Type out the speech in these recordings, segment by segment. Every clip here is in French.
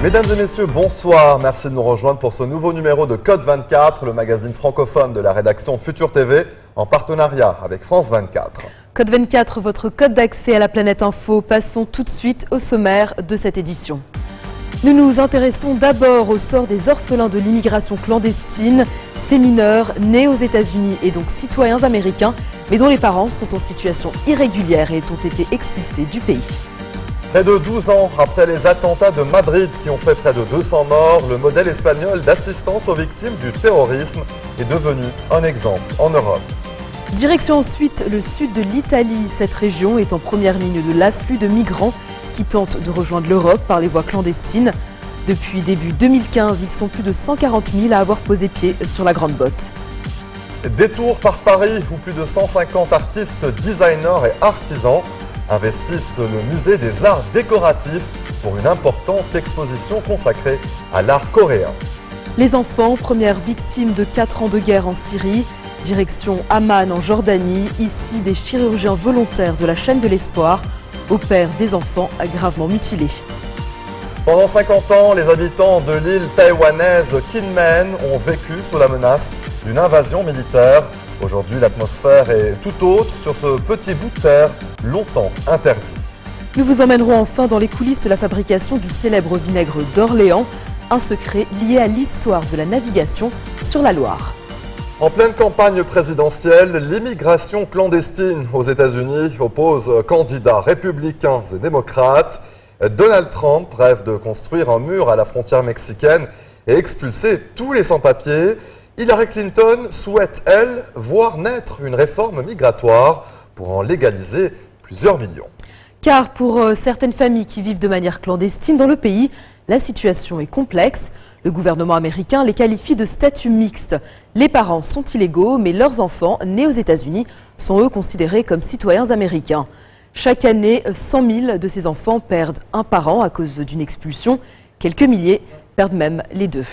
Mesdames et messieurs, bonsoir. Merci de nous rejoindre pour ce nouveau numéro de Code 24, le magazine francophone de la rédaction Futur TV, en partenariat avec France 24. Code 24, votre code d'accès à la planète info. Passons tout de suite au sommaire de cette édition. Nous nous intéressons d'abord au sort des orphelins de l'immigration clandestine, ces mineurs nés aux États-Unis et donc citoyens américains, mais dont les parents sont en situation irrégulière et ont été expulsés du pays. Près de 12 ans après les attentats de Madrid qui ont fait près de 200 morts, le modèle espagnol d'assistance aux victimes du terrorisme est devenu un exemple en Europe. Direction ensuite le sud de l'Italie. Cette région est en première ligne de l'afflux de migrants qui tentent de rejoindre l'Europe par les voies clandestines. Depuis début 2015, ils sont plus de 140 000 à avoir posé pied sur la Grande Botte. Détour par Paris où plus de 150 artistes, designers et artisans investissent le musée des arts décoratifs pour une importante exposition consacrée à l'art coréen. Les enfants, premières victimes de 4 ans de guerre en Syrie. Direction Amman en Jordanie. Ici, des chirurgiens volontaires de la chaîne de l'espoir opèrent des enfants gravement mutilés. Pendant 50 ans, les habitants de l'île taïwanaise Kinmen ont vécu sous la menace d'une invasion militaire. Aujourd'hui, l'atmosphère est tout autre sur ce petit bout de terre longtemps interdit. Nous vous emmènerons enfin dans les coulisses de la fabrication du célèbre vinaigre d'Orléans, un secret lié à l'histoire de la navigation sur la Loire. En pleine campagne présidentielle, l'immigration clandestine aux États-Unis oppose candidats républicains et démocrates. Donald Trump rêve de construire un mur à la frontière mexicaine et expulser tous les sans-papiers. Hillary Clinton souhaite, elle, voir naître une réforme migratoire pour en légaliser plusieurs millions. Car pour certaines familles qui vivent de manière clandestine dans le pays, la situation est complexe. Le gouvernement américain les qualifie de statut mixte. Les parents sont illégaux, mais leurs enfants, nés aux États-Unis, sont eux considérés comme citoyens américains. Chaque année, 100 000 de ces enfants perdent un parent à cause d'une expulsion. Quelques milliers perdent même les deux.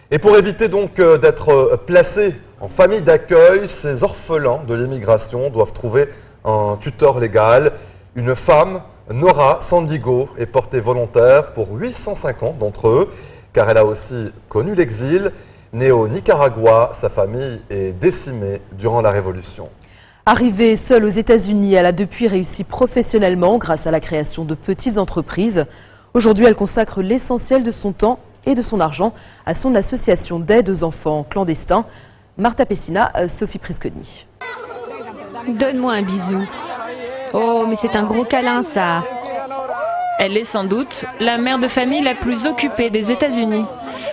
Et pour éviter donc d'être placés en famille d'accueil, ces orphelins de l'immigration doivent trouver un tuteur légal. Une femme, Nora Sandigo, est portée volontaire pour 850 d'entre eux, car elle a aussi connu l'exil. Née au Nicaragua, sa famille est décimée durant la Révolution. Arrivée seule aux États-Unis, elle a depuis réussi professionnellement grâce à la création de petites entreprises. Aujourd'hui, elle consacre l'essentiel de son temps et de son argent à son association d'aide aux enfants clandestins. Martha Pessina, Sophie Prisconi. Donne-moi un bisou. Oh, mais c'est un gros câlin, ça. Elle est sans doute la mère de famille la plus occupée des États-Unis.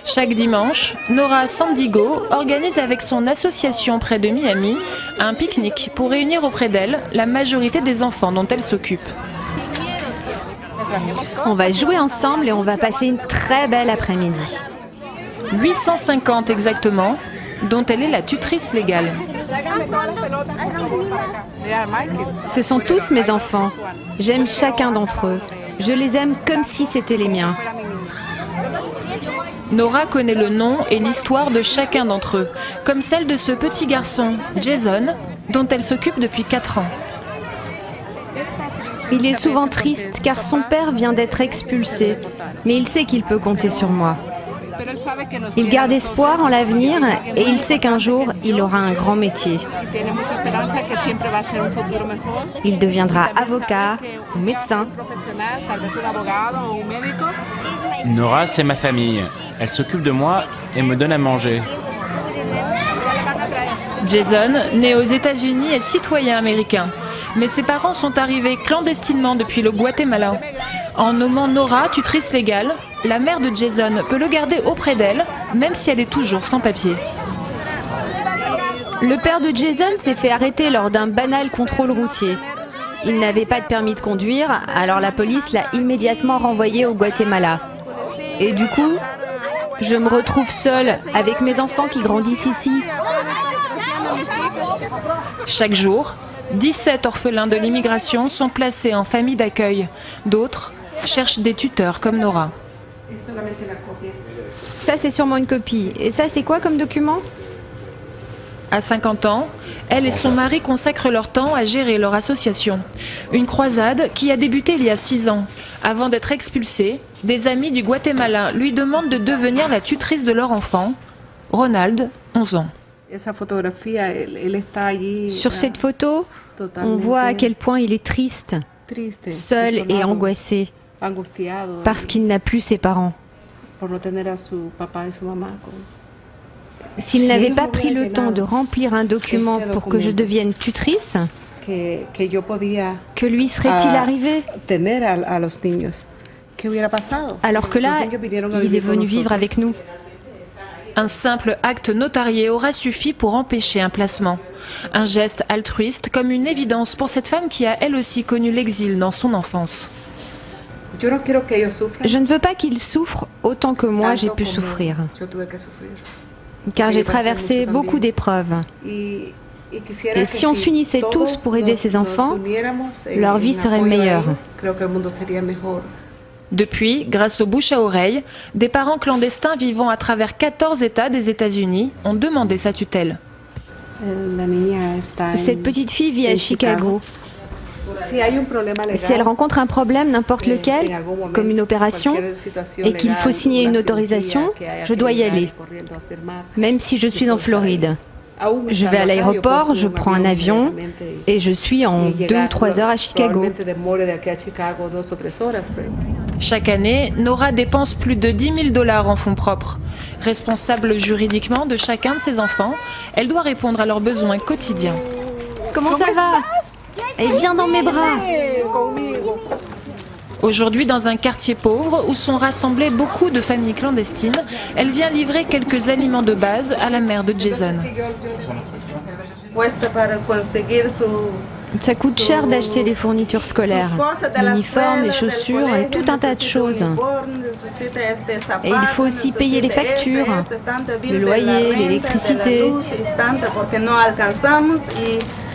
Chaque dimanche, Nora Sandigo organise avec son association près de Miami un pique-nique pour réunir auprès d'elle la majorité des enfants dont elle s'occupe. On va jouer ensemble et on va passer une très belle après-midi. 850 exactement, dont elle est la tutrice légale. Ce sont tous mes enfants. J'aime chacun d'entre eux. Je les aime comme si c'était les miens. Nora connaît le nom et l'histoire de chacun d'entre eux, comme celle de ce petit garçon, Jason, dont elle s'occupe depuis 4 ans. Il est souvent triste car son père vient d'être expulsé, mais il sait qu'il peut compter sur moi. Il garde espoir en l'avenir et il sait qu'un jour, il aura un grand métier. Il deviendra avocat ou médecin. Nora, c'est ma famille. Elle s'occupe de moi et me donne à manger. Jason, né aux États-Unis, est citoyen américain. Mais ses parents sont arrivés clandestinement depuis le Guatemala. En nommant Nora tutrice légale, la mère de Jason peut le garder auprès d'elle, même si elle est toujours sans papier. Le père de Jason s'est fait arrêter lors d'un banal contrôle routier. Il n'avait pas de permis de conduire, alors la police l'a immédiatement renvoyé au Guatemala. Et du coup, je me retrouve seule avec mes enfants qui grandissent ici. Chaque jour, 17 orphelins de l'immigration sont placés en famille d'accueil. D'autres cherchent des tuteurs comme Nora. Ça, c'est sûrement une copie. Et ça, c'est quoi comme document? À 50 ans, elle et son mari consacrent leur temps à gérer leur association. Une croisade qui a débuté il y a 6 ans. Avant d'être expulsée, des amis du Guatemala lui demandent de devenir la tutrice de leur enfant, Ronald, 11 ans. Sur cette photo, on voit à quel point il est triste, seul et angoissé, parce qu'il n'a plus ses parents. S'il n'avait pas pris le temps de remplir un document pour que je devienne tutrice, que lui serait-il arrivé? Alors que là, il est venu vivre avec nous. Un simple acte notarié aura suffi pour empêcher un placement. Un geste altruiste comme une évidence pour cette femme qui a elle aussi connu l'exil dans son enfance. Je ne veux pas qu'il souffre autant que moi j'ai pu souffrir. Car j'ai traversé beaucoup d'épreuves. Et si on s'unissait tous pour aider ces enfants, leur vie serait meilleure. Depuis, grâce au bouche à oreille, des parents clandestins vivant à travers 14 États des États-Unis ont demandé sa tutelle. Cette petite fille vit à Chicago. Si elle rencontre un problème, n'importe lequel, comme une opération, et qu'il faut signer une autorisation, je dois y aller, même si je suis en Floride. Je vais à l'aéroport, je prends un avion, et je suis en 2 ou 3 heures à Chicago. Chaque année, Nora dépense plus de $10 000 en fonds propres. Responsable juridiquement de chacun de ses enfants, elle doit répondre à leurs besoins quotidiens. Comment ça va? Elle vient dans mes bras. Aujourd'hui, dans un quartier pauvre où sont rassemblées beaucoup de familles clandestines, elle vient livrer quelques aliments de base à la mère de Jason. Ça coûte cher d'acheter les fournitures scolaires, l'uniforme, les chaussures et tout un tas de choses. Et il faut aussi payer les factures, le loyer, l'électricité.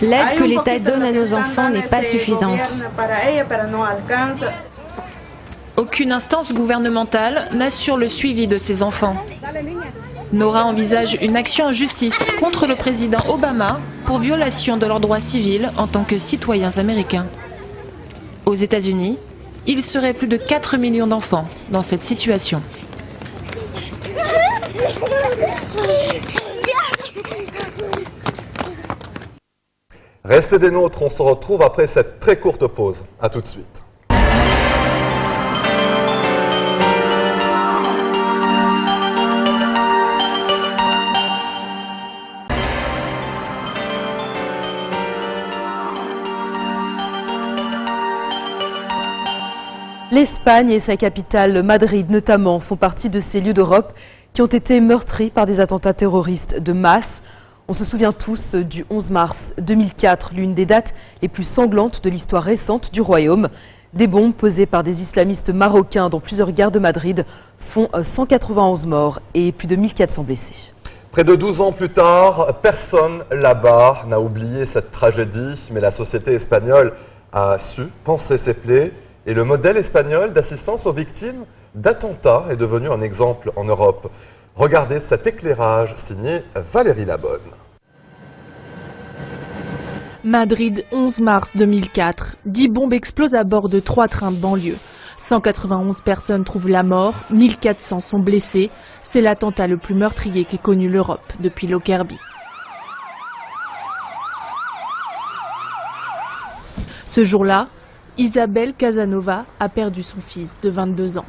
L'aide que l'État donne à nos enfants n'est pas suffisante. Aucune instance gouvernementale n'assure le suivi de ces enfants. Nora envisage une action en justice contre le président Obama pour violation de leurs droits civils en tant que citoyens américains. Aux États-Unis, il serait plus de 4 millions d'enfants dans cette situation. Restez des nôtres, on se retrouve après cette très courte pause. A tout de suite. L'Espagne et sa capitale Madrid notamment font partie de ces lieux d'Europe qui ont été meurtris par des attentats terroristes de masse. On se souvient tous du 11 mars 2004, l'une des dates les plus sanglantes de l'histoire récente du royaume. Des bombes posées par des islamistes marocains dans plusieurs gares de Madrid font 191 morts et plus de 1400 blessés. Près de 12 ans plus tard, personne là-bas n'a oublié cette tragédie, mais la société espagnole a su panser ses plaies. Et le modèle espagnol d'assistance aux victimes d'attentats est devenu un exemple en Europe. Regardez cet éclairage signé Valérie Labonne. Madrid, 11 mars 2004. 10 bombes explosent à bord de 3 trains de banlieue. 191 personnes trouvent la mort, 1400 sont blessés. C'est l'attentat le plus meurtrier qu'ait connu l'Europe depuis Lockerbie. Ce jour-là, Isabel Casanova a perdu son fils de 22 ans.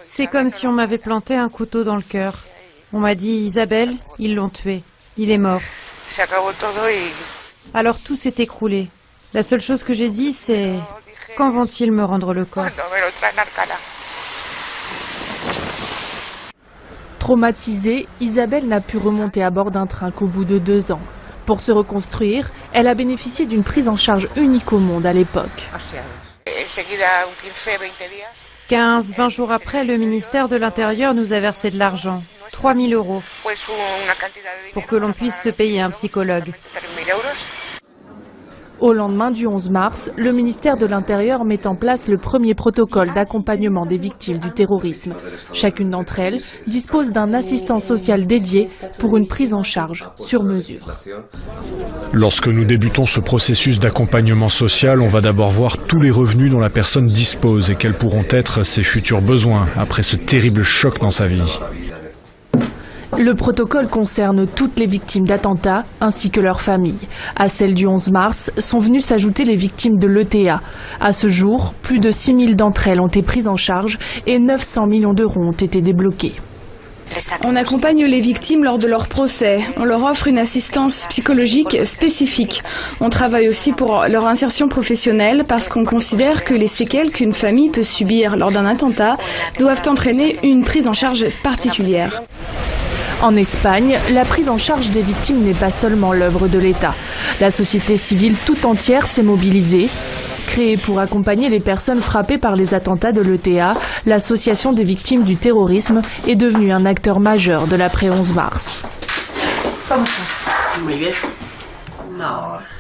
C'est comme si on m'avait planté un couteau dans le cœur. On m'a dit, Isabelle, ils l'ont tué. Il est mort. Alors tout s'est écroulé. La seule chose que j'ai dit, c'est, quand vont-ils me rendre le corps? Traumatisée, Isabelle n'a pu remonter à bord d'un train qu'au bout de 2 ans. Pour se reconstruire, elle a bénéficié d'une prise en charge unique au monde à l'époque. 15-20 jours après, le ministère de l'Intérieur nous a versé de l'argent, 3 000 €, pour que l'on puisse se payer un psychologue. Au lendemain du 11 mars, le ministère de l'Intérieur met en place le premier protocole d'accompagnement des victimes du terrorisme. Chacune d'entre elles dispose d'un assistant social dédié pour une prise en charge sur mesure. Lorsque nous débutons ce processus d'accompagnement social, on va d'abord voir tous les revenus dont la personne dispose et quels pourront être ses futurs besoins après ce terrible choc dans sa vie. Le protocole concerne toutes les victimes d'attentats ainsi que leurs familles. À celle du 11 mars sont venues s'ajouter les victimes de l'ETA. À ce jour, plus de 6000 d'entre elles ont été prises en charge et 900 millions d'euros ont été débloqués. On accompagne les victimes lors de leur procès. On leur offre une assistance psychologique spécifique. On travaille aussi pour leur insertion professionnelle parce qu'on considère que les séquelles qu'une famille peut subir lors d'un attentat doivent entraîner une prise en charge particulière. En Espagne, la prise en charge des victimes n'est pas seulement l'œuvre de l'État. La société civile tout entière s'est mobilisée. Créée pour accompagner les personnes frappées par les attentats de l'ETA, l'Association des victimes du terrorisme est devenue un acteur majeur de l'après-11 mars.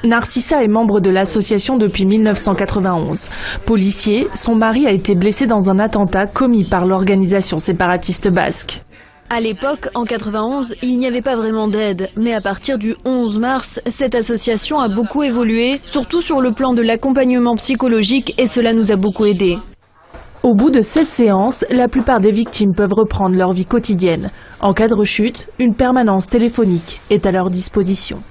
Narcissa est membre de l'association depuis 1991. Policier, son mari a été blessé dans un attentat commis par l'organisation séparatiste basque. À l'époque, en 91, il n'y avait pas vraiment d'aide. Mais à partir du 11 mars, cette association a beaucoup évolué, surtout sur le plan de l'accompagnement psychologique, et cela nous a beaucoup aidés. Au bout de 16 séances, la plupart des victimes peuvent reprendre leur vie quotidienne. En cas de rechute, une permanence téléphonique est à leur disposition.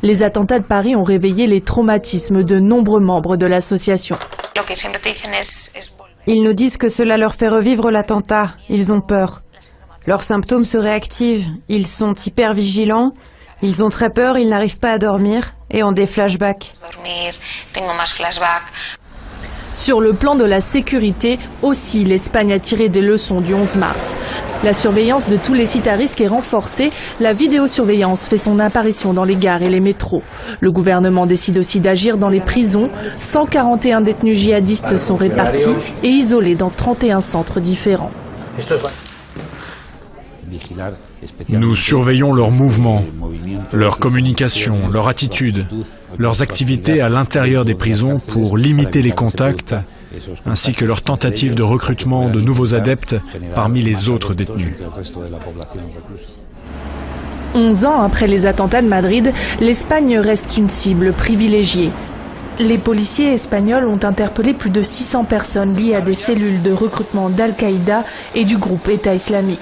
Les attentats de Paris ont réveillé les traumatismes de nombreux membres de l'association. Ils nous disent que cela leur fait revivre l'attentat. Ils ont peur. Leurs symptômes se réactivent. Ils sont hyper vigilants. Ils ont très peur, ils n'arrivent pas à dormir et ont des flashbacks. Sur le plan de la sécurité, aussi l'Espagne a tiré des leçons du 11 mars. La surveillance de tous les sites à risque est renforcée. La vidéosurveillance fait son apparition dans les gares et les métros. Le gouvernement décide aussi d'agir dans les prisons. 141 détenus djihadistes sont répartis et isolés dans 31 centres différents. Nous surveillons leurs mouvements, leur communication, leur attitude, leurs activités à l'intérieur des prisons pour limiter les contacts, ainsi que leurs tentatives de recrutement de nouveaux adeptes parmi les autres détenus. 11 ans après les attentats de Madrid, l'Espagne reste une cible privilégiée. Les policiers espagnols ont interpellé plus de 600 personnes liées à des cellules de recrutement d'Al-Qaïda et du groupe État islamique.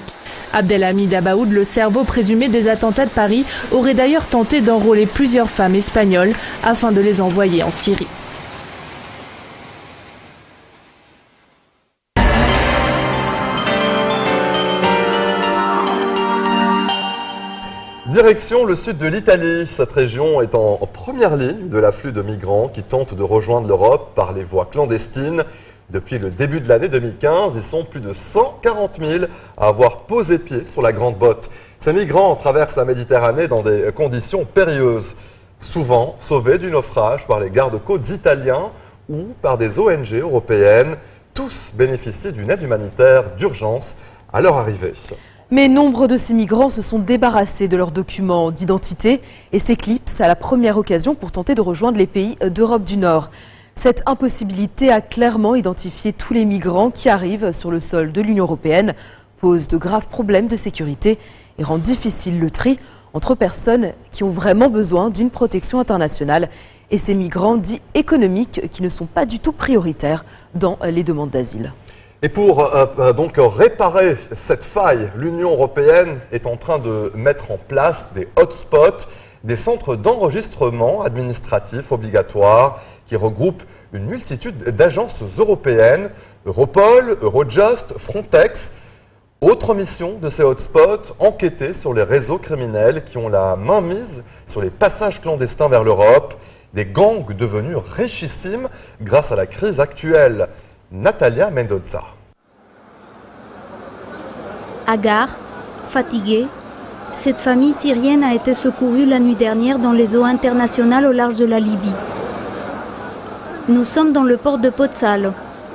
Abdelhamid Abaoud, le cerveau présumé des attentats de Paris, aurait d'ailleurs tenté d'enrôler plusieurs femmes espagnoles afin de les envoyer en Syrie. Direction le sud de l'Italie. Cette région est en première ligne de l'afflux de migrants qui tentent de rejoindre l'Europe par les voies clandestines. Depuis le début de l'année 2015, ils sont plus de 140 000 à avoir posé pied sur la Grande Botte. Ces migrants traversent la Méditerranée dans des conditions périlleuses, souvent sauvés du naufrage par les gardes-côtes italiens ou par des ONG européennes. Tous bénéficient d'une aide humanitaire d'urgence à leur arrivée. Mais nombre de ces migrants se sont débarrassés de leurs documents d'identité et s'éclipsent à la première occasion pour tenter de rejoindre les pays d'Europe du Nord. Cette impossibilité à clairement identifier tous les migrants qui arrivent sur le sol de l'Union européenne pose de graves problèmes de sécurité et rend difficile le tri entre personnes qui ont vraiment besoin d'une protection internationale et ces migrants dits économiques qui ne sont pas du tout prioritaires dans les demandes d'asile. Et pour donc réparer cette faille, l'Union européenne est en train de mettre en place des hotspots, des centres d'enregistrement administratif obligatoires qui regroupent une multitude d'agences européennes, Europol, Eurojust, Frontex. Autre mission de ces hotspots, enquêter sur les réseaux criminels qui ont la main mise sur les passages clandestins vers l'Europe, des gangs devenus richissimes grâce à la crise actuelle. Natalia Mendoza. Agar, fatiguée, cette famille syrienne a été secourue la nuit dernière dans les eaux internationales au large de la Libye. Nous sommes dans le port de Pozzallo,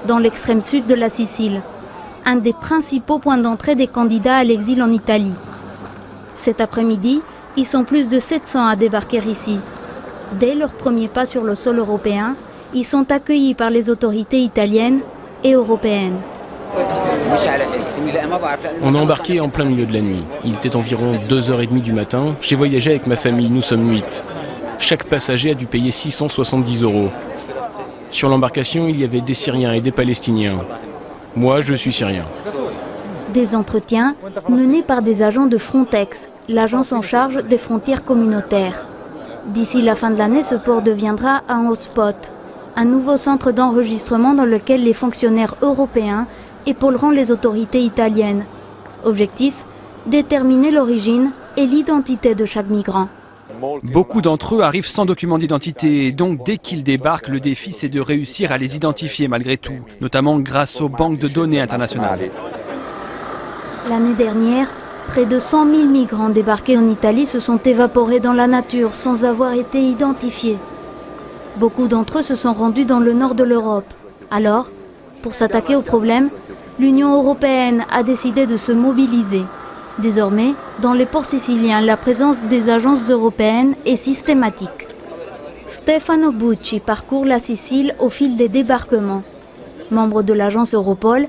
dans l'extrême sud de la Sicile, un des principaux points d'entrée des candidats à l'exil en Italie. Cet après-midi, Ils sont plus de 700 à débarquer ici. Dès leur premier pas sur le sol européen, ils sont accueillis par les autorités italiennes et européennes. On a embarqué en plein milieu de la nuit. Il était environ 2h30 du matin. J'ai voyagé avec ma famille, nous sommes 8. Chaque passager a dû payer 670 €. Sur l'embarcation, il y avait des Syriens et des Palestiniens. Moi, je suis syrien. Des entretiens menés par des agents de Frontex, l'agence en charge des frontières communautaires. D'ici la fin de l'année, ce port deviendra un hotspot, un nouveau centre d'enregistrement dans lequel les fonctionnaires européens épauleront les autorités italiennes. Objectif, déterminer l'origine et l'identité de chaque migrant. Beaucoup d'entre eux arrivent sans document d'identité, donc dès qu'ils débarquent, le défi c'est de réussir à les identifier malgré tout, notamment grâce aux banques de données internationales. L'année dernière, près de 100 000 migrants débarqués en Italie se sont évaporés dans la nature sans avoir été identifiés. Beaucoup d'entre eux se sont rendus dans le nord de l'Europe. Alors, pour s'attaquer au problème, l'Union européenne a décidé de se mobiliser. Désormais, dans les ports siciliens, la présence des agences européennes est systématique. Stefano Bucci parcourt la Sicile au fil des débarquements. Membre de l'agence Europol,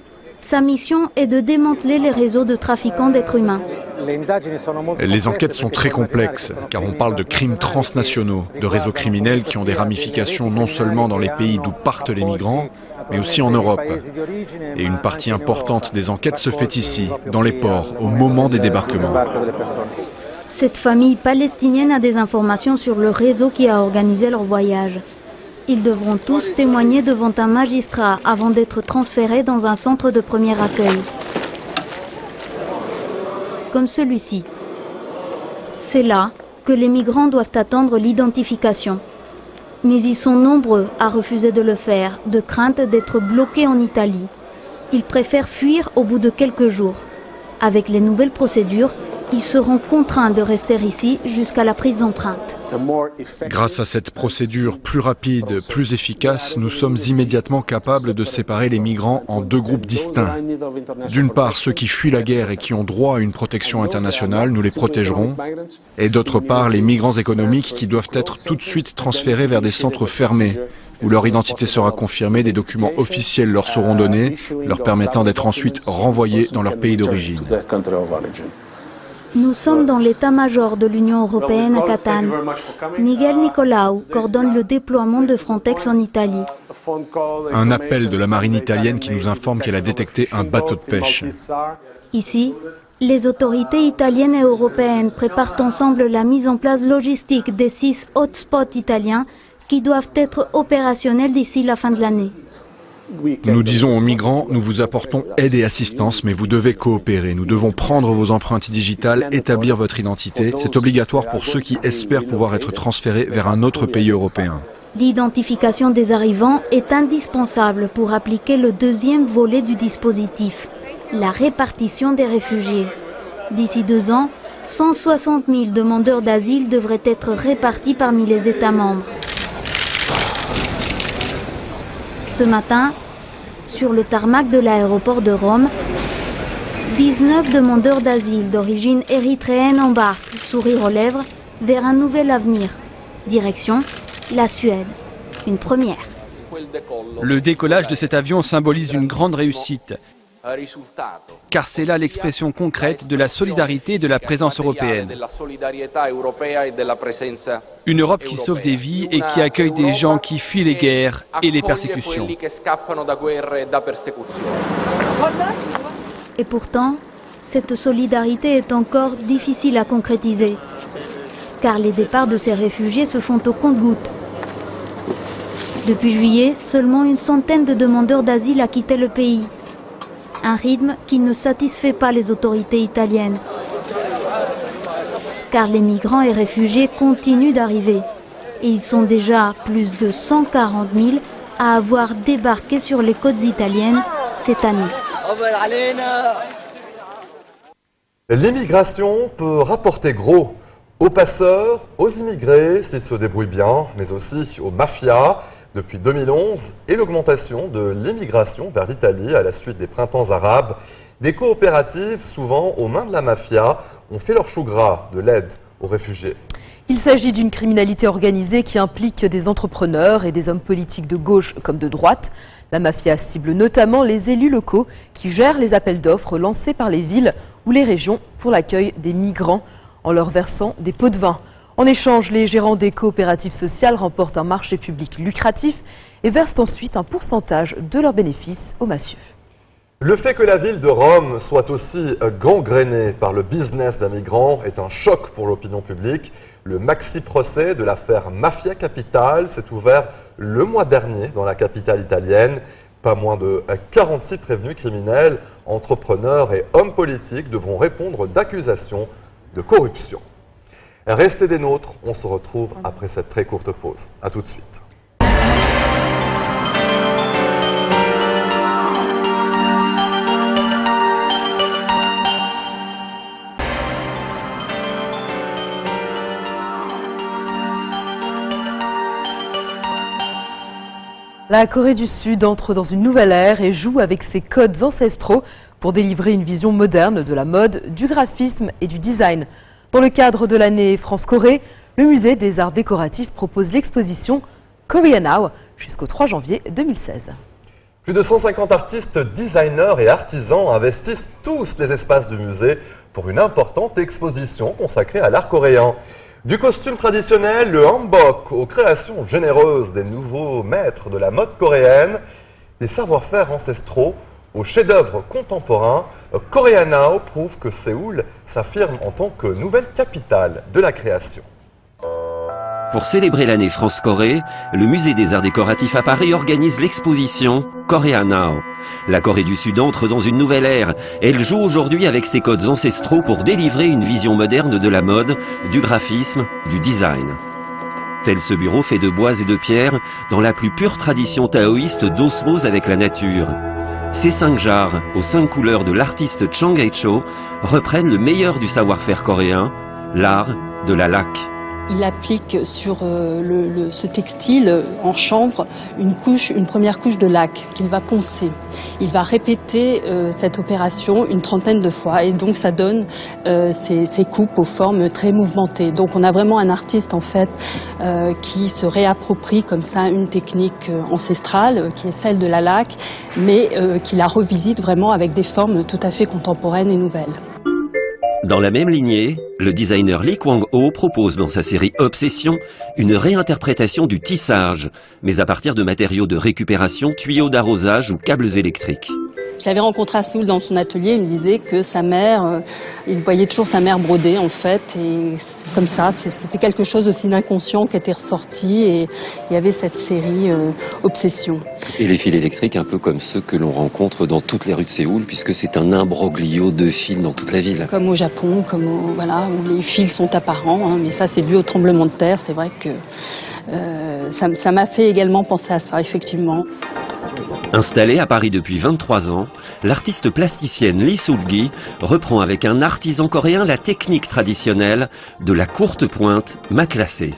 sa mission est de démanteler les réseaux de trafiquants d'êtres humains. Les enquêtes sont très complexes, car on parle de crimes transnationaux, de réseaux criminels qui ont des ramifications non seulement dans les pays d'où partent les migrants, mais aussi en Europe. Et une partie importante des enquêtes se fait ici, dans les ports, au moment des débarquements. Cette famille palestinienne a des informations sur le réseau qui a organisé leur voyage. Ils devront tous témoigner devant un magistrat avant d'être transférés dans un centre de premier accueil. Comme celui-ci. C'est là que les migrants doivent attendre l'identification. Mais ils sont nombreux à refuser de le faire, de crainte d'être bloqués en Italie. Ils préfèrent fuir au bout de quelques jours. Avec les nouvelles procédures, ils seront contraints de rester ici jusqu'à la prise d'empreinte. Grâce à cette procédure plus rapide, plus efficace, nous sommes immédiatement capables de séparer les migrants en deux groupes distincts. D'une part, ceux qui fuient la guerre et qui ont droit à une protection internationale, nous les protégerons. Et d'autre part, les migrants économiques qui doivent être tout de suite transférés vers des centres fermés, où leur identité sera confirmée, des documents officiels leur seront donnés, leur permettant d'être ensuite renvoyés dans leur pays d'origine. Nous sommes dans l'état-major de l'Union européenne à Catane. Miguel Nicolaou coordonne le déploiement de Frontex en Italie. Un appel de la marine italienne qui nous informe qu'elle a détecté un bateau de pêche. Ici, les autorités italiennes et européennes préparent ensemble la mise en place logistique des 6 hotspots italiens qui doivent être opérationnels d'ici la fin de l'année. Nous disons aux migrants, nous vous apportons aide et assistance, mais vous devez coopérer. Nous devons prendre vos empreintes digitales, établir votre identité. C'est obligatoire pour ceux qui espèrent pouvoir être transférés vers un autre pays européen. L'identification des arrivants est indispensable pour appliquer le deuxième volet du dispositif, la répartition des réfugiés. D'ici 2 ans, 160 000 demandeurs d'asile devraient être répartis parmi les États membres. Ce matin, sur le tarmac de l'aéroport de Rome, 19 demandeurs d'asile d'origine érythréenne embarquent, sourire aux lèvres, vers un nouvel avenir. Direction, la Suède. Une première. Le décollage de cet avion symbolise une grande réussite, car c'est là l'expression concrète de la solidarité et de la présence européenne. Une Europe qui sauve des vies et qui accueille des gens qui fuient les guerres et les persécutions. Et pourtant, cette solidarité est encore difficile à concrétiser, car les départs de ces réfugiés se font au compte-gouttes. Depuis juillet, seulement une centaine de demandeurs d'asile a quitté le pays. Un rythme qui ne satisfait pas les autorités italiennes. Car les migrants et réfugiés continuent d'arriver. Et ils sont déjà plus de 140 000 à avoir débarqué sur les côtes italiennes cette année. L'immigration peut rapporter gros aux passeurs, aux immigrés s'ils se débrouillent bien, mais aussi aux mafias. Depuis 2011 et l'augmentation de l'immigration vers l'Italie à la suite des printemps arabes, des coopératives, souvent aux mains de la mafia, ont fait leur chou gras de l'aide aux réfugiés. Il s'agit d'une criminalité organisée qui implique des entrepreneurs et des hommes politiques de gauche comme de droite. La mafia cible notamment les élus locaux qui gèrent les appels d'offres lancés par les villes ou les régions pour l'accueil des migrants en leur versant des pots de vin. En échange, les gérants des coopératives sociales remportent un marché public lucratif et versent ensuite un pourcentage de leurs bénéfices aux mafieux. Le fait que la ville de Rome soit aussi gangrénée par le business d'un migrant est un choc pour l'opinion publique. Le maxi-procès de l'affaire Mafia Capitale s'est ouvert le mois dernier dans la capitale italienne. Pas moins de 46 prévenus criminels, entrepreneurs et hommes politiques devront répondre d'accusations de corruption. Restez des nôtres, on se retrouve après cette très courte pause. A tout de suite. La Corée du Sud entre dans une nouvelle ère et joue avec ses codes ancestraux pour délivrer une vision moderne de la mode, du graphisme et du design. Dans le cadre de l'année France-Corée, le musée des arts décoratifs propose l'exposition Korea Now jusqu'au 3 janvier 2016. Plus de 150 artistes, designers et artisans investissent tous les espaces du musée pour une importante exposition consacrée à l'art coréen. Du costume traditionnel, le hanbok, aux créations généreuses des nouveaux maîtres de la mode coréenne, des savoir-faire ancestraux aux chefs-d'œuvre contemporains, Korea Now prouve que Séoul s'affirme en tant que nouvelle capitale de la création. Pour célébrer l'année France-Corée, le musée des arts décoratifs à Paris organise l'exposition Korea Now. La Corée du Sud entre dans une nouvelle ère. Elle joue aujourd'hui avec ses codes ancestraux pour délivrer une vision moderne de la mode, du graphisme, du design. Tel ce bureau fait de bois et de pierre dans la plus pure tradition taoïste d'osmose avec la nature. Ces 5 jarres, aux 5 couleurs de l'artiste Chang Hae-cho, reprennent le meilleur du savoir-faire coréen, l'art de la laque. Il applique sur ce textile en chanvre une première couche de laque qu'il va poncer. Il va répéter cette opération une trentaine de fois et donc ça donne ces coupes aux formes très mouvementées. Donc on a vraiment un artiste en fait qui se réapproprie comme ça une technique ancestrale qui est celle de la laque mais qui la revisite vraiment avec des formes tout à fait contemporaines et nouvelles. Dans la même lignée, le designer Lee Kwang-ho propose dans sa série Obsession une réinterprétation du tissage, mais à partir de matériaux de récupération, tuyaux d'arrosage ou câbles électriques. Je l'avais rencontré à Séoul dans son atelier, il me disait que sa mère, il voyait toujours sa mère broder en fait, et comme ça, c'était quelque chose aussi d'inconscient qui était ressorti, et il y avait cette série Obsession. Et les fils électriques, un peu comme ceux que l'on rencontre dans toutes les rues de Séoul, puisque c'est un imbroglio de fils dans toute la ville. Comme au Japon, voilà, où les fils sont apparents, hein, mais ça c'est dû au tremblement de terre, c'est vrai que ça m'a fait également penser à ça, effectivement. Installée à Paris depuis 23 ans, l'artiste plasticienne Lee Seul-gi reprend avec un artisan coréen la technique traditionnelle de la courte pointe matelassée.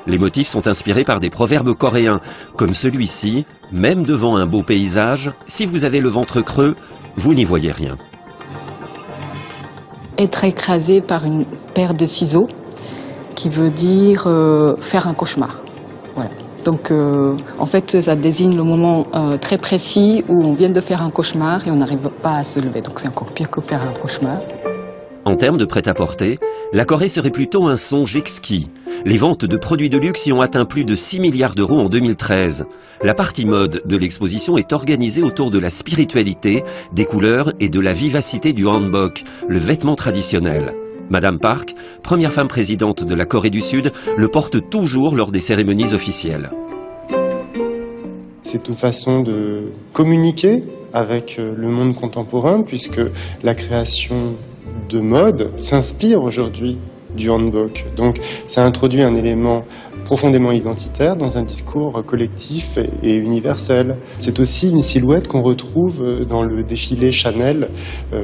Les motifs sont inspirés par des proverbes coréens, comme celui-ci, même devant un beau paysage, si vous avez le ventre creux, vous n'y voyez rien. Être écrasé par une paire de ciseaux, qui veut dire faire un cauchemar. Voilà. Donc en fait ça désigne le moment très précis où on vient de faire un cauchemar et on n'arrive pas à se lever. Donc c'est encore pire que faire un cauchemar. En termes de prêt-à-porter, la Corée serait plutôt un songe exquis. Les ventes de produits de luxe y ont atteint plus de 6 milliards d'euros en 2013. La partie mode de l'exposition est organisée autour de la spiritualité, des couleurs et de la vivacité du hanbok, le vêtement traditionnel. Madame Park, première femme présidente de la Corée du Sud, le porte toujours lors des cérémonies officielles. C'est une façon de communiquer avec le monde contemporain puisque la création de mode s'inspire aujourd'hui du hanbok. Donc ça introduit un élément profondément identitaire dans un discours collectif et universel. C'est aussi une silhouette qu'on retrouve dans le défilé Chanel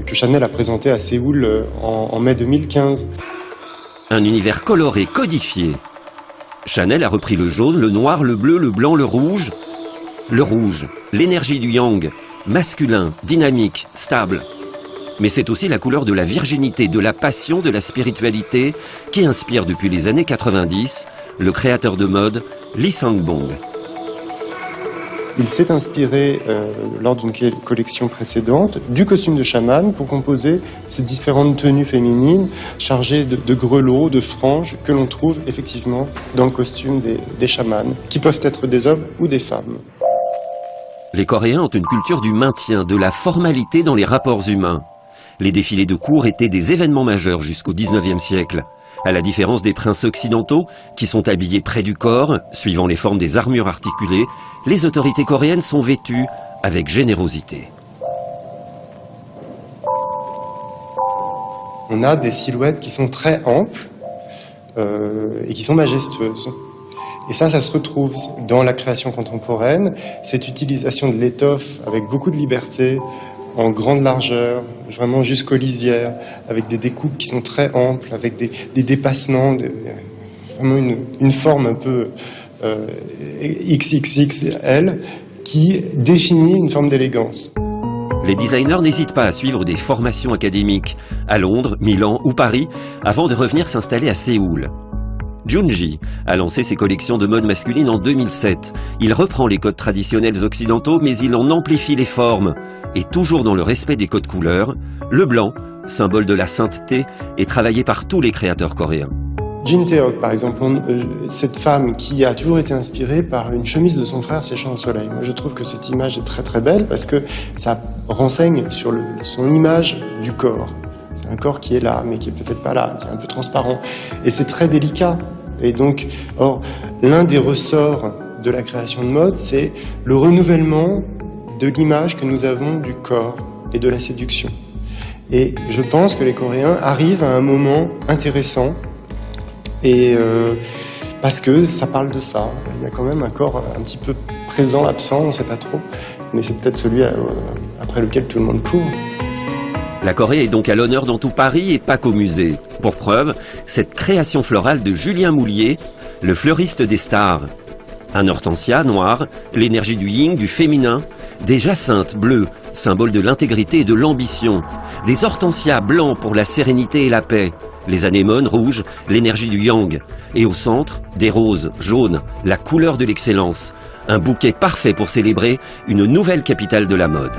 que Chanel a présenté à Séoul en mai 2015. Un univers coloré, codifié. Chanel a repris le jaune, le noir, le bleu, le blanc, le rouge. Le rouge, l'énergie du yang, masculin, dynamique, stable. Mais c'est aussi la couleur de la virginité, de la passion, de la spiritualité qui inspire depuis les années 90 le créateur de mode Lee Sang-bong. Il s'est inspiré, lors d'une collection précédente, du costume de chaman pour composer ces différentes tenues féminines chargées de grelots, de franges que l'on trouve effectivement dans le costume des chamans, qui peuvent être des hommes ou des femmes. Les Coréens ont une culture du maintien, de la formalité dans les rapports humains. Les défilés de cour étaient des événements majeurs jusqu'au 19e siècle. À la différence des princes occidentaux, qui sont habillés près du corps, suivant les formes des armures articulées, les autorités coréennes sont vêtues avec générosité. On a des silhouettes qui sont très amples et qui sont majestueuses. Et ça se retrouve dans la création contemporaine, cette utilisation de l'étoffe avec beaucoup de liberté, en grande largeur, vraiment jusqu'aux lisières, avec des découpes qui sont très amples, avec des dépassements, vraiment une forme un peu XXXL qui définit une forme d'élégance. Les designers n'hésitent pas à suivre des formations académiques à Londres, Milan ou Paris avant de revenir s'installer à Séoul. Junji a lancé ses collections de mode masculine en 2007. Il reprend les codes traditionnels occidentaux, mais il en amplifie les formes. Et toujours dans le respect des codes couleurs, le blanc, symbole de la sainteté, est travaillé par tous les créateurs coréens. Jin Tae-ok, par exemple, cette femme qui a toujours été inspirée par une chemise de son frère séchant au soleil. Moi, je trouve que cette image est très très belle parce que ça renseigne sur son image du corps. C'est un corps qui est là, mais qui est peut-être pas là, qui est un peu transparent. Et c'est très délicat. Et donc, l'un des ressorts de la création de mode, c'est le renouvellement de l'image que nous avons du corps et de la séduction. Et je pense que les Coréens arrivent à un moment intéressant, et parce que ça parle de ça. Il y a quand même un corps un petit peu présent, absent, on ne sait pas trop, mais c'est peut-être celui après lequel tout le monde court. La Corée est donc à l'honneur dans tout Paris et pas qu'au musée. Pour preuve, cette création florale de Julien Moulier, le fleuriste des stars. Un hortensia noir, l'énergie du yin, du féminin, des jacinthes bleues, symbole de l'intégrité et de l'ambition, des hortensias blancs pour la sérénité et la paix, les anémones rouges, l'énergie du yang, et au centre, des roses jaunes, la couleur de l'excellence, un bouquet parfait pour célébrer une nouvelle capitale de la mode.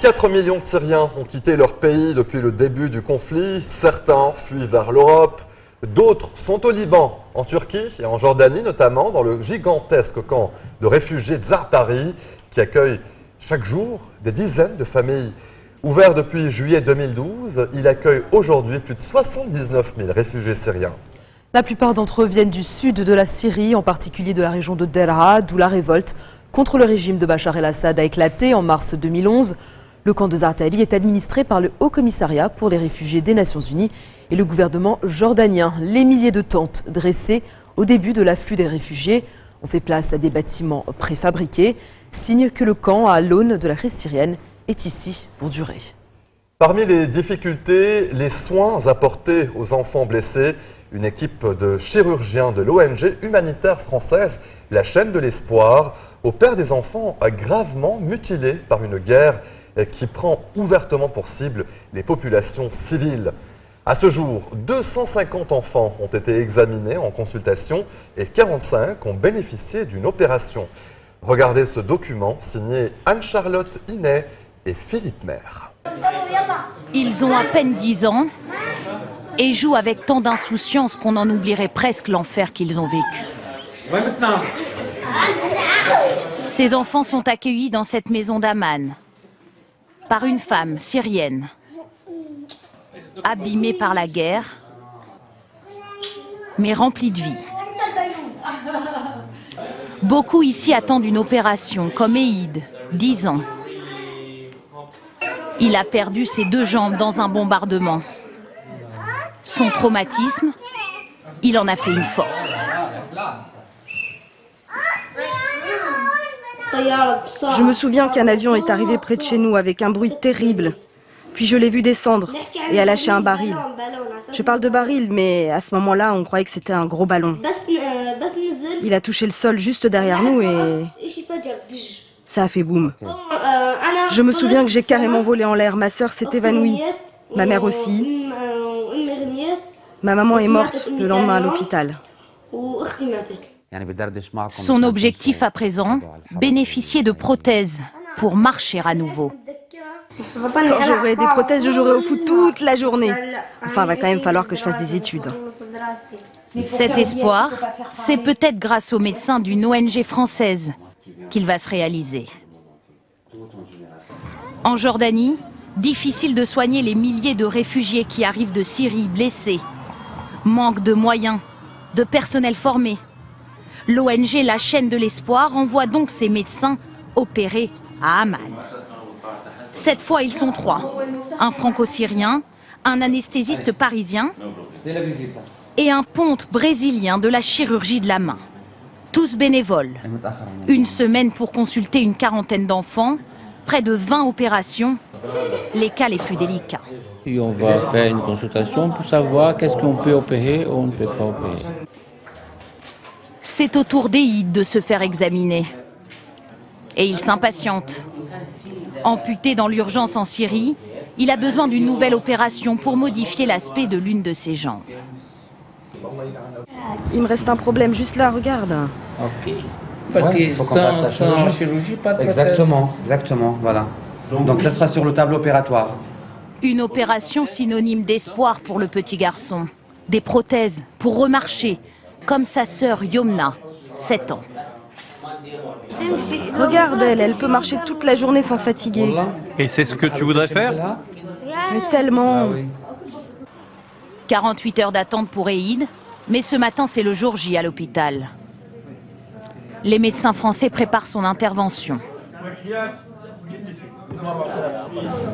4 millions de Syriens ont quitté leur pays depuis le début du conflit. Certains fuient vers l'Europe, d'autres sont au Liban, en Turquie et en Jordanie notamment, dans le gigantesque camp de réfugiés Zaatari qui accueille chaque jour des dizaines de familles. Ouvert depuis juillet 2012, il accueille aujourd'hui plus de 79 000 réfugiés syriens. La plupart d'entre eux viennent du sud de la Syrie, en particulier de la région de Deraa, d'où la révolte contre le régime de Bachar el-Assad a éclaté en mars 2011. Le camp de Zaatari est administré par le Haut Commissariat pour les réfugiés des Nations Unies et le gouvernement jordanien. Les milliers de tentes dressées au début de l'afflux des réfugiés ont fait place à des bâtiments préfabriqués, signe que le camp, à l'aune de la crise syrienne, est ici pour durer. Parmi les difficultés, les soins apportés aux enfants blessés. Une équipe de chirurgiens de l'ONG humanitaire française, la Chaîne de l'Espoir, opère des enfants gravement mutilés par une guerre qui prend ouvertement pour cible les populations civiles. À ce jour, 250 enfants ont été examinés en consultation et 45 ont bénéficié d'une opération. Regardez ce document signé Anne-Charlotte Inet et Philippe Maire. Ils ont à peine 10 ans et jouent avec tant d'insouciance qu'on en oublierait presque l'enfer qu'ils ont vécu. Ces enfants sont accueillis dans cette maison d'Amman par une femme syrienne, abîmée par la guerre, mais remplie de vie. Beaucoup ici attendent une opération, comme Eid, 10 ans. Il a perdu ses 2 jambes dans un bombardement. Son traumatisme, il en a fait une force. Je me souviens qu'un avion est arrivé près de chez nous avec un bruit terrible. Puis je l'ai vu descendre et a lâché un baril. Je parle de baril, mais à ce moment-là, on croyait que c'était un gros ballon. Il a touché le sol juste derrière nous et ça a fait boum. Je me souviens que j'ai carrément volé en l'air. Ma sœur s'est évanouie. Ma mère aussi. Ma maman est morte le lendemain à l'hôpital. Son objectif à présent, bénéficier de prothèses pour marcher à nouveau. Quand j'aurai des prothèses, je jouerai au foot toute la journée. Enfin, il va quand même falloir que je fasse des études. Cet espoir, c'est peut-être grâce aux médecins d'une ONG française qu'il va se réaliser. En Jordanie, difficile de soigner les milliers de réfugiés qui arrivent de Syrie blessés. Manque de moyens, de personnel formé. L'ONG La Chaîne de l'Espoir envoie donc ses médecins opérer à Amman. Cette fois, ils sont 3. Un franco-syrien, un anesthésiste parisien et un ponte brésilien de la chirurgie de la main. Tous bénévoles. Une semaine pour consulter une quarantaine d'enfants, près de 20 opérations, les cas les plus délicats. Et on va faire une consultation pour savoir qu'est-ce qu'on peut opérer ou on ne peut pas opérer. C'est au tour d'Eid de se faire examiner. Et il s'impatiente. Amputé dans l'urgence en Syrie, il a besoin d'une nouvelle opération pour modifier l'aspect de l'une de ses jambes. Il me reste un problème juste là, regarde. Ok. Parce que sans chirurgie, pas de prothèse. Exactement, voilà. Donc ça sera sur le tableau opératoire. Une opération synonyme d'espoir pour le petit garçon. Des prothèses pour remarcher, comme sa sœur Yomna, 7 ans. Regarde, elle peut marcher toute la journée sans se fatiguer. Et c'est ce que tu voudrais faire? Mais tellement. 48 heures d'attente pour Eid, mais ce matin c'est le jour J à l'hôpital. Les médecins français préparent son intervention.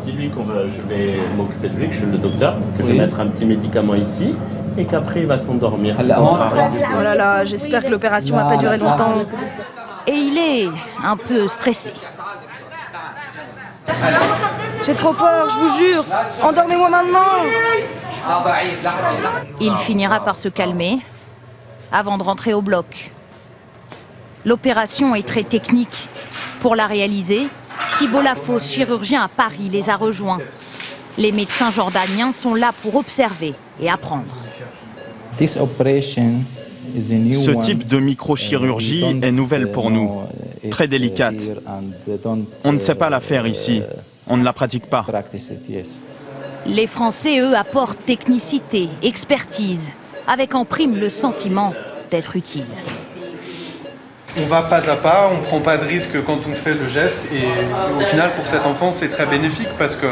Dis-lui que je vais m'occuper de lui, que je suis le docteur, que je vais mettre un petit médicament ici et qu'après il va s'endormir. Oh là là, j'espère que l'opération va pas durer longtemps. Et il est un peu stressé. J'ai trop peur, je vous jure. Endormez-moi maintenant. Il finira par se calmer avant de rentrer au bloc. L'opération est très technique. Pour la réaliser, Thibault Lafos, chirurgien à Paris, les a rejoints. Les médecins jordaniens sont là pour observer et apprendre. Ce type de microchirurgie est nouvelle pour nous, très délicate. On ne sait pas la faire ici, on ne la pratique pas. Les Français, eux, apportent technicité, expertise, avec en prime le sentiment d'être utile. On va pas à pas, on ne prend pas de risque quand on fait le geste et au final pour cet enfant c'est très bénéfique parce que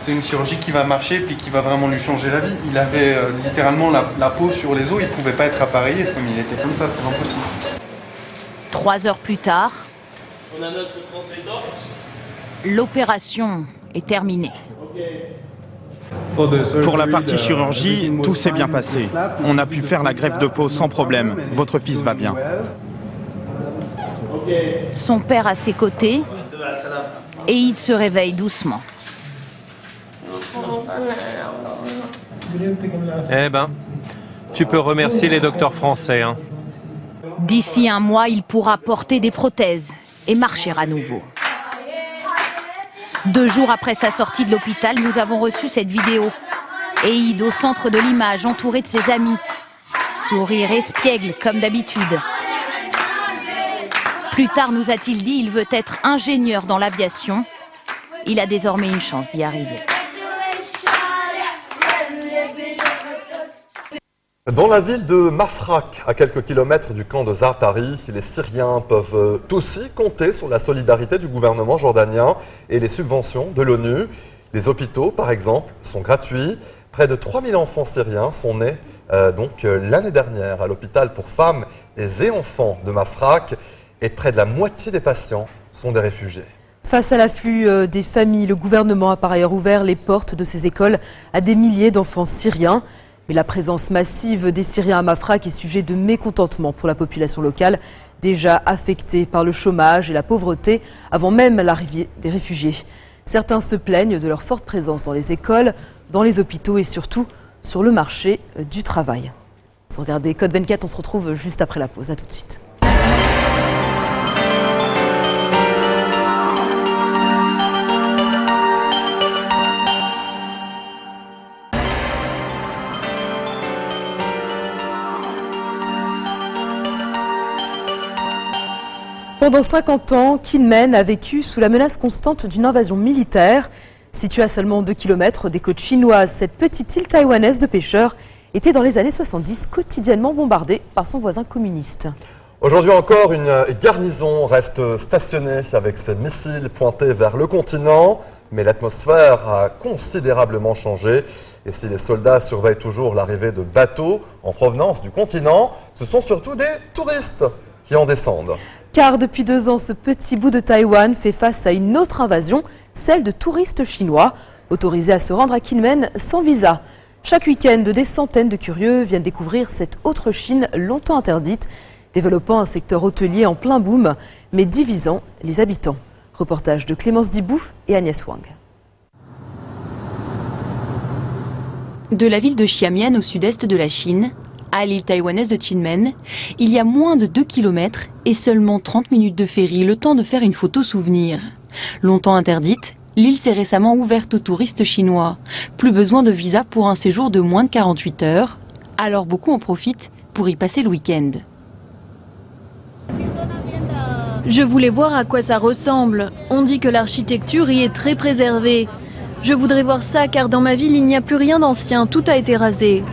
c'est une chirurgie qui va marcher puis qui va vraiment lui changer la vie. Il avait littéralement la peau sur les os, il ne pouvait pas être appareillé comme il était comme ça, c'est impossible. 3 heures plus tard, l'opération est terminée. Pour la partie chirurgie, tout s'est bien passé. On a pu faire la greffe de peau sans problème. Votre fils va bien. Son père à ses côtés, et il se réveille doucement. Eh ben, tu peux remercier les docteurs français. Hein. D'ici 1 mois, il pourra porter des prothèses et marcher à nouveau. 2 jours après sa sortie de l'hôpital, nous avons reçu cette vidéo. Eid au centre de l'image, entouré de ses amis. Sourire espiègle comme d'habitude. Plus tard, nous a-t-il dit, il veut être ingénieur dans l'aviation. Il a désormais une chance d'y arriver. Dans la ville de Mafraq, à quelques kilomètres du camp de Zaatari, les Syriens peuvent aussi compter sur la solidarité du gouvernement jordanien et les subventions de l'ONU. Les hôpitaux, par exemple, sont gratuits. Près de 3000 enfants syriens sont nés l'année dernière à l'hôpital pour femmes et enfants de Mafraq. Et près de la moitié des patients sont des réfugiés. Face à l'afflux des familles, le gouvernement a par ailleurs ouvert les portes de ses écoles à des milliers d'enfants syriens. Mais la présence massive des Syriens à Mafraq est sujet de mécontentement pour la population locale, déjà affectée par le chômage et la pauvreté avant même l'arrivée des réfugiés. Certains se plaignent de leur forte présence dans les écoles, dans les hôpitaux et surtout sur le marché du travail. Vous regardez Code 24, on se retrouve juste après la pause. À tout de suite. Pendant 50 ans, Kinmen a vécu sous la menace constante d'une invasion militaire. Située à seulement 2 km des côtes chinoises, cette petite île taïwanaise de pêcheurs était dans les années 70 quotidiennement bombardée par son voisin communiste. Aujourd'hui encore, une garnison reste stationnée avec ses missiles pointés vers le continent. Mais l'atmosphère a considérablement changé. Et si les soldats surveillent toujours l'arrivée de bateaux en provenance du continent, ce sont surtout des touristes qui en descendent. Car depuis 2 ans, ce petit bout de Taïwan fait face à une autre invasion, celle de touristes chinois, autorisés à se rendre à Kinmen sans visa. Chaque week-end, des centaines de curieux viennent découvrir cette autre Chine longtemps interdite, développant un secteur hôtelier en plein boom, mais divisant les habitants. Reportage de Clémence Dibou et Agnès Wang. De la ville de Xiamen au sud-est de la Chine, à l'île taïwanaise de Kinmen, il y a moins de 2 km et seulement 30 minutes de ferry, le temps de faire une photo souvenir. Longtemps interdite, l'île s'est récemment ouverte aux touristes chinois. Plus besoin de visa pour un séjour de moins de 48 heures, alors beaucoup en profitent pour y passer le week-end. Je voulais voir à quoi ça ressemble. On dit que l'architecture y est très préservée. Je voudrais voir ça car dans ma ville il n'y a plus rien d'ancien, tout a été rasé.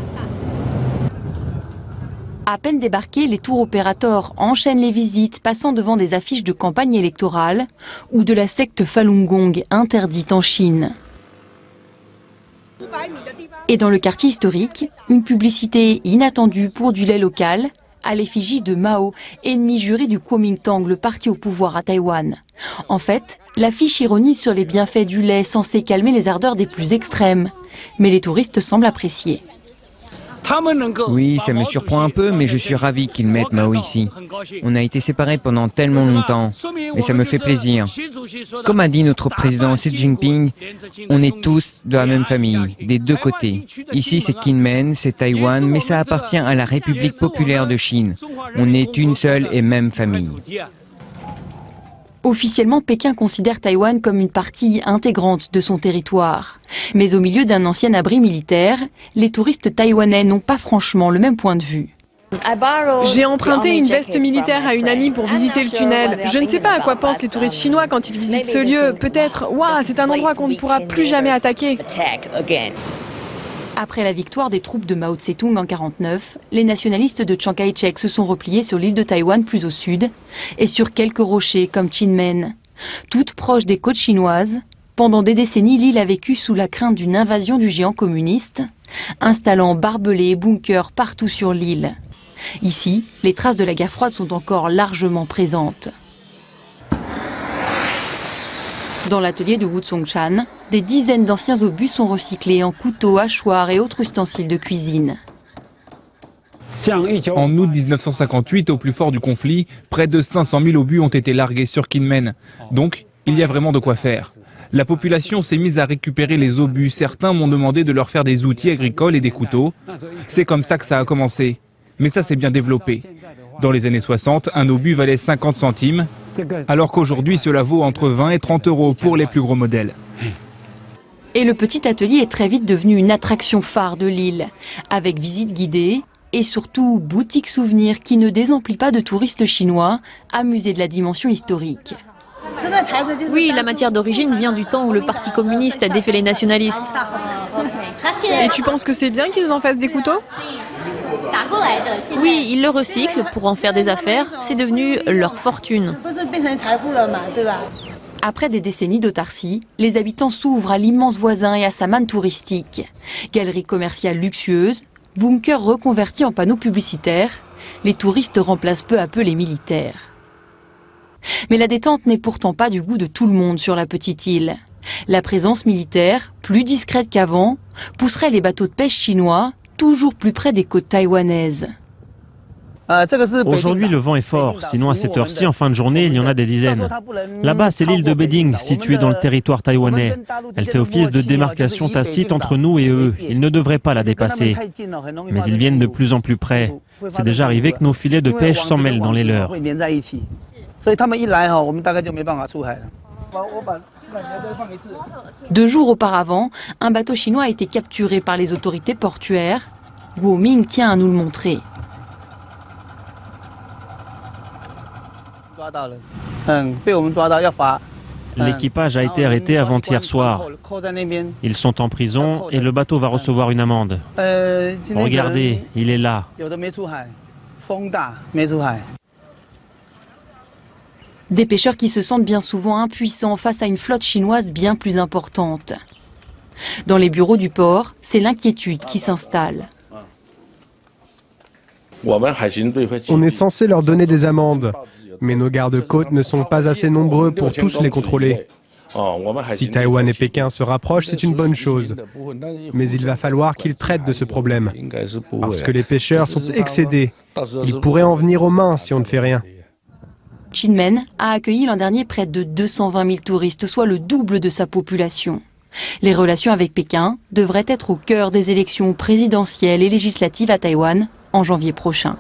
À peine débarqués, les tours opérateurs enchaînent les visites, passant devant des affiches de campagne électorale ou de la secte Falun Gong interdite en Chine. Et dans le quartier historique, une publicité inattendue pour du lait local à l'effigie de Mao, ennemi juré du Kuomintang, le parti au pouvoir à Taïwan. En fait, l'affiche ironise sur les bienfaits du lait censé calmer les ardeurs des plus extrêmes. Mais les touristes semblent apprécier. Oui, ça me surprend un peu, mais je suis ravi qu'ils mettent Mao ici. On a été séparés pendant tellement longtemps, mais ça me fait plaisir. Comme a dit notre président Xi Jinping, on est tous de la même famille, des deux côtés. Ici c'est Kinmen, c'est Taïwan, mais ça appartient à la République populaire de Chine. On est une seule et même famille. Officiellement, Pékin considère Taïwan comme une partie intégrante de son territoire. Mais au milieu d'un ancien abri militaire, les touristes taïwanais n'ont pas franchement le même point de vue. J'ai emprunté une veste militaire à une amie pour visiter le tunnel. Je ne sais pas à quoi pensent les touristes chinois quand ils visitent ce lieu. Peut-être, waouh, c'est un endroit qu'on ne pourra plus jamais attaquer. Après la victoire des troupes de Mao Tse-tung en 1949, les nationalistes de Chiang Kai-shek se sont repliés sur l'île de Taïwan plus au sud et sur quelques rochers comme Kinmen. Toute proche des côtes chinoises, pendant des décennies, l'île a vécu sous la crainte d'une invasion du géant communiste, installant barbelés et bunkers partout sur l'île. Ici, les traces de la guerre froide sont encore largement présentes. Dans l'atelier de Wu Tsong-chan, des dizaines d'anciens obus sont recyclés en couteaux, hachoirs et autres ustensiles de cuisine. En août 1958, au plus fort du conflit, près de 500 000 obus ont été largués sur Kinmen. Donc, il y a vraiment de quoi faire. La population s'est mise à récupérer les obus. Certains m'ont demandé de leur faire des outils agricoles et des couteaux. C'est comme ça que ça a commencé. Mais ça s'est bien développé. Dans les années 60, un obus valait 50 centimes. Alors qu'aujourd'hui, cela vaut entre 20 et 30 euros pour les plus gros modèles. Et le petit atelier est très vite devenu une attraction phare de l'île, avec visites guidées et surtout boutique souvenirs qui ne désemplit pas de touristes chinois amusés de la dimension historique. Oui, la matière d'origine vient du temps où le Parti communiste a défait les nationalistes. Et tu penses que c'est bien qu'ils en fassent des couteaux ? Oui, ils le recyclent pour en faire des affaires. C'est devenu leur fortune. Après des décennies d'autarcie, les habitants s'ouvrent à l'immense voisin et à sa manne touristique. Galeries commerciales luxueuses, bunkers reconvertis en panneaux publicitaires, les touristes remplacent peu à peu les militaires. Mais la détente n'est pourtant pas du goût de tout le monde sur la petite île. La présence militaire, plus discrète qu'avant, pousserait les bateaux de pêche chinois toujours plus près des côtes taïwanaises. Aujourd'hui, le vent est fort, sinon à cette heure-ci, en fin de journée, il y en a des dizaines. Là-bas, c'est l'île de Beiding, située dans le territoire taïwanais. Elle fait office de démarcation tacite entre nous et eux. Ils ne devraient pas la dépasser. Mais ils viennent de plus en plus près. C'est déjà arrivé que nos filets de pêche s'en mêlent dans les leurs. 2 jours auparavant, un bateau chinois a été capturé par les autorités portuaires. Guo Ming tient à nous le montrer. L'équipage a été arrêté avant-hier soir. Ils sont en prison et le bateau va recevoir une amende. Regardez, il est là. Des pêcheurs qui se sentent bien souvent impuissants face à une flotte chinoise bien plus importante. Dans les bureaux du port, c'est l'inquiétude qui s'installe. On est censé leur donner des amendes, mais nos gardes-côtes ne sont pas assez nombreux pour tous les contrôler. Si Taïwan et Pékin se rapprochent, c'est une bonne chose. Mais il va falloir qu'ils traitent de ce problème, parce que les pêcheurs sont excédés. Ils pourraient en venir aux mains si on ne fait rien. Kinmen a accueilli l'an dernier près de 220 000 touristes, soit le double de sa population. Les relations avec Pékin devraient être au cœur des élections présidentielles et législatives à Taïwan en janvier prochain.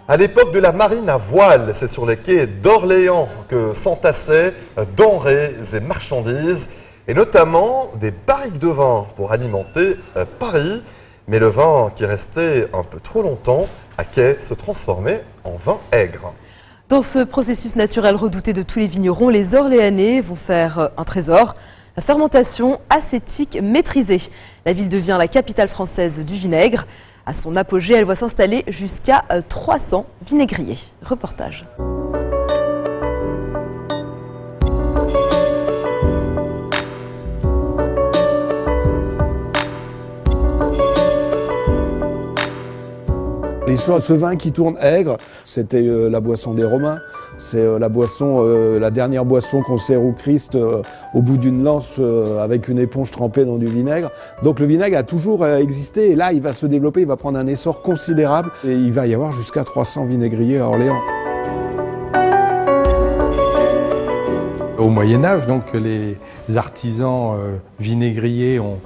À l'époque de la marine à voile, c'est sur les quais d'Orléans que s'entassaient denrées et marchandises, et notamment des barriques de vin pour alimenter Paris. Mais le vin qui restait un peu trop longtemps à quai se transformait en vin aigre. Dans ce processus naturel redouté de tous les vignerons, les Orléanais vont faire un trésor, la fermentation acétique maîtrisée. La ville devient la capitale française du vinaigre. À son apogée, elle voit s'installer jusqu'à 300 vinaigriers. Reportage. L'histoire de ce vin qui tourne aigre, c'était la boisson des Romains. C'est la dernière boisson qu'on sert au Christ au bout d'une lance avec une éponge trempée dans du vinaigre. Donc le vinaigre a toujours existé et là il va se développer, il va prendre un essor considérable et il va y avoir jusqu'à 300 vinaigriers à Orléans. Au Moyen-Âge, donc, les artisans vinaigriers ont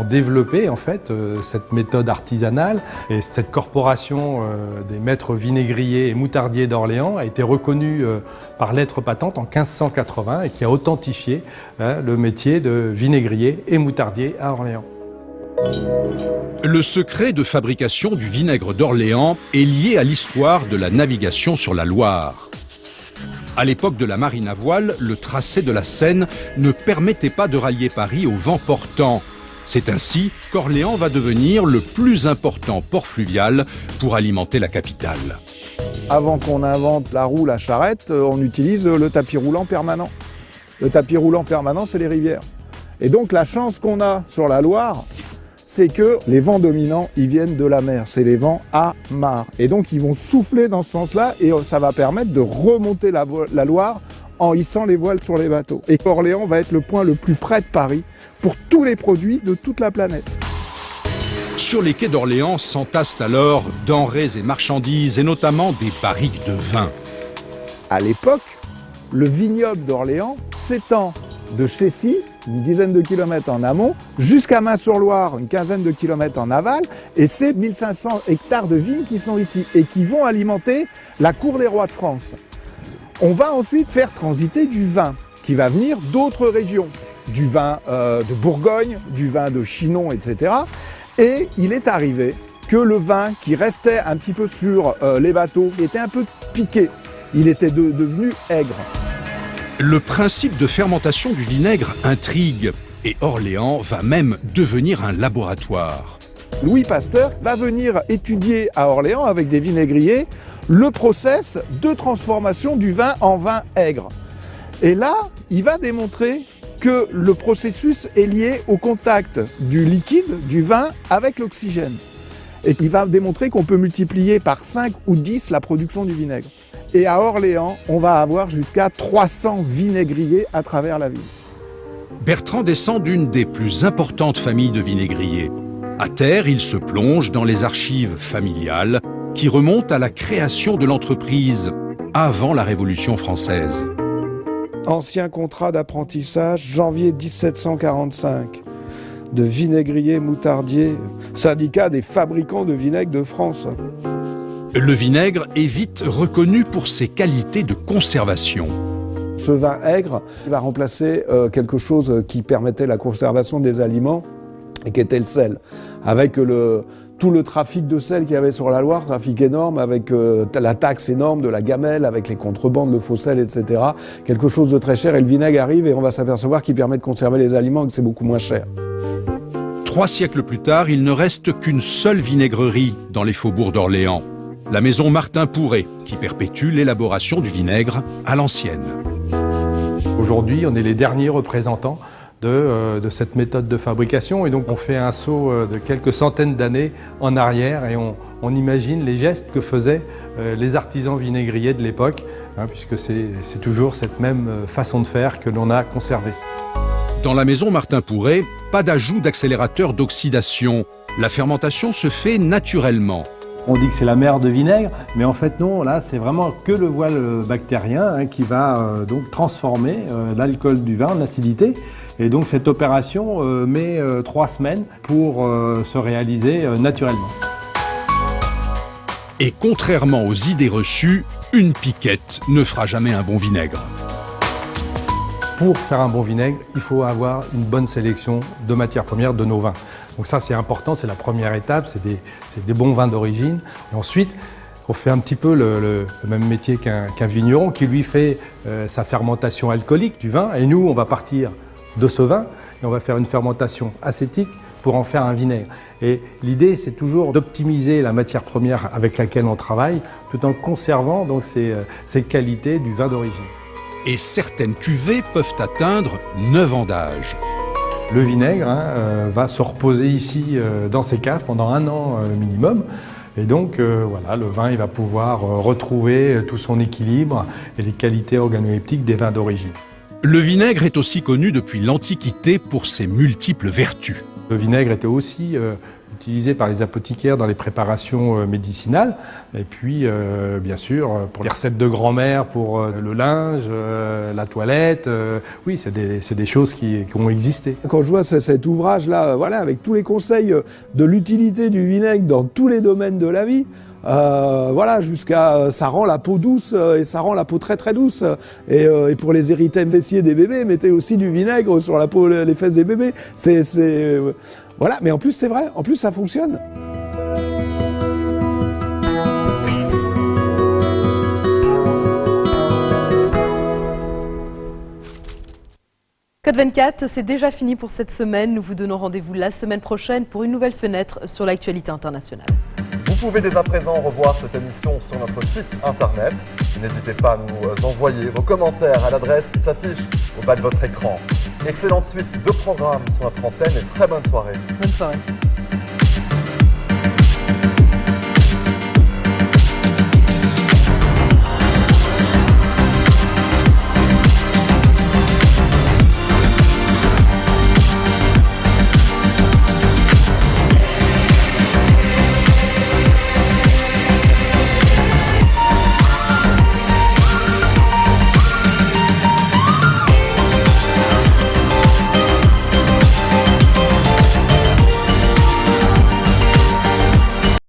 développé en fait cette méthode artisanale et cette corporation des maîtres vinaigriers et moutardiers d'Orléans a été reconnue par lettre patente en 1580 et qui a authentifié le métier de vinaigrier et moutardier à Orléans. Le secret de fabrication du vinaigre d'Orléans est lié à l'histoire de la navigation sur la Loire. À l'époque de la marine à voile, le tracé de la Seine ne permettait pas de rallier Paris au vent portant. C'est ainsi qu'Orléans va devenir le plus important port fluvial pour alimenter la capitale. Avant qu'on invente la roue, la charrette, on utilise le tapis roulant permanent. Le tapis roulant permanent, c'est les rivières. Et donc la chance qu'on a sur la Loire, c'est que les vents dominants, ils viennent de la mer. C'est les vents à marre. Et donc ils vont souffler dans ce sens-là et ça va permettre de remonter la Loire en hissant les voiles sur les bateaux. Et Orléans va être le point le plus près de Paris pour tous les produits de toute la planète. Sur les quais d'Orléans s'entassent alors denrées et marchandises, et notamment des barriques de vin. À l'époque, le vignoble d'Orléans s'étend de Chécy, une dizaine de kilomètres en amont, jusqu'à Main-sur-Loire, une quinzaine de kilomètres en aval, et c'est 1500 hectares de vignes qui sont ici et qui vont alimenter la cour des rois de France. On va ensuite faire transiter du vin qui va venir d'autres régions, du vin de Bourgogne, du vin de Chinon, etc. Et il est arrivé que le vin qui restait un petit peu sur les bateaux était un peu piqué. Il était devenu aigre. Le principe de fermentation du vinaigre intrigue et Orléans va même devenir un laboratoire. Louis Pasteur va venir étudier à Orléans avec des vinaigriers le process de transformation du vin en vin aigre. Et là, il va démontrer que le processus est lié au contact du liquide, du vin, avec l'oxygène. Et il va démontrer qu'on peut multiplier par 5 ou 10 la production du vinaigre. Et à Orléans, on va avoir jusqu'à 300 vinaigriers à travers la ville. Bertrand descend d'une des plus importantes familles de vinaigriers. À terre, il se plonge dans les archives familiales qui remontent à la création de l'entreprise avant la Révolution française. Ancien contrat d'apprentissage, janvier 1745, de vinaigrier moutardier, syndicat des fabricants de vinaigre de France. Le vinaigre est vite reconnu pour ses qualités de conservation. Ce vin aigre va remplacer quelque chose qui permettait la conservation des aliments et qui était le sel. Avec tout le trafic de sel qu'il y avait sur la Loire, trafic énorme, avec la taxe énorme de la gamelle, avec les contrebandes, le faux sel, etc. Quelque chose de très cher, et le vinaigre arrive et on va s'apercevoir qu'il permet de conserver les aliments et que c'est beaucoup moins cher. 3 siècles plus tard, il ne reste qu'une seule vinaigrerie dans les faubourgs d'Orléans. La maison Martin Pourret, qui perpétue l'élaboration du vinaigre à l'ancienne. Aujourd'hui, on est les derniers représentants de cette méthode de fabrication, et donc on fait un saut de quelques centaines d'années en arrière et on imagine les gestes que faisaient les artisans vinaigriers de l'époque, puisque c'est toujours cette même façon de faire que l'on a conservée. Dans la maison Martin Pourret, pas d'ajout d'accélérateur d'oxydation. La fermentation se fait naturellement. On dit que c'est la mer de vinaigre, mais en fait non, là c'est vraiment que le voile bactérien qui va donc transformer l'alcool du vin en acidité. Et donc cette opération met 3 semaines pour se réaliser naturellement. Et contrairement aux idées reçues, une piquette ne fera jamais un bon vinaigre. Pour faire un bon vinaigre, il faut avoir une bonne sélection de matières premières de nos vins. Donc ça c'est important, c'est la première étape, c'est des bons vins d'origine. Et ensuite, on fait un petit peu le même métier qu'un vigneron qui lui fait sa fermentation alcoolique du vin. Et nous, on va partir de ce vin et on va faire une fermentation acétique pour en faire un vinaigre. Et l'idée, c'est toujours d'optimiser la matière première avec laquelle on travaille tout en conservant donc ces qualités du vin d'origine. Et certaines cuvées peuvent atteindre 9 ans d'âge. Le vinaigre va se reposer ici dans ces caves pendant 1 an minimum. Et donc voilà, le vin il va pouvoir retrouver tout son équilibre et les qualités organoleptiques des vins d'origine. Le vinaigre est aussi connu depuis l'Antiquité pour ses multiples vertus. Le vinaigre était aussi utilisé par les apothicaires dans les préparations médicinales. Et puis, bien sûr, pour les recettes de grand-mère, pour le linge, la toilette. Oui, c'est des choses qui ont existé. Quand je vois cet ouvrage-là, voilà, avec tous les conseils de l'utilité du vinaigre dans tous les domaines de la vie, voilà, jusqu'à ça rend la peau douce et ça rend la peau très très douce. Et pour les érythèmes fessiers des bébés, mettez aussi du vinaigre sur la peau, les fesses des bébés. Voilà, mais en plus c'est vrai, en plus ça fonctionne. Code 24, c'est déjà fini pour cette semaine. Nous vous donnons rendez-vous la semaine prochaine pour une nouvelle fenêtre sur l'actualité internationale. Vous pouvez dès à présent revoir cette émission sur notre site internet. N'hésitez pas à nous envoyer vos commentaires à l'adresse qui s'affiche au bas de votre écran. Excellente suite de programmes sur notre antenne et très bonne soirée. Bonne soirée.